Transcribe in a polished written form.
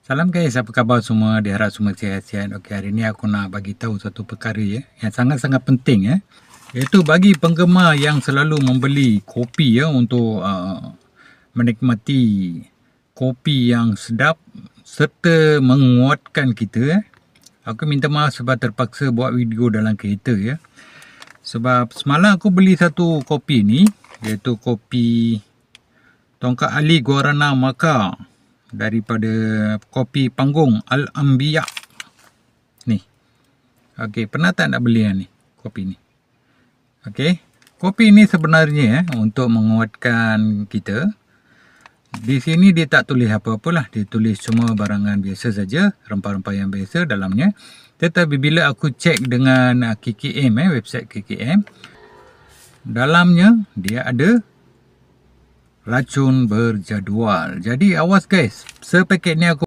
Salam guys, apa khabar semua? Diharap semua sihat-sihat. Okey, hari ni aku nak bagi tahu satu perkara yang sangat-sangat penting iaitu bagi penggemar yang selalu membeli kopi untuk menikmati kopi yang sedap serta menguatkan kita. Aku minta maaf sebab terpaksa buat video dalam kereta Sebab semalam aku beli satu kopi ni, iaitu kopi Tongkat Ali Guarana Maka daripada kopi panggung Al-Anbiya ni. Okey, pernah tak nak beli ni kopi ni? Okey, kopi ni sebenarnya untuk menguatkan kita. Di sini dia tak tulis apa-apalah, dia tulis semua barangan biasa saja, rempah-rempah yang biasa dalamnya. Tetapi bila aku cek dengan KKM, website KKM, dalamnya dia ada racun berjadual. Jadi awas guys, sepaket ni aku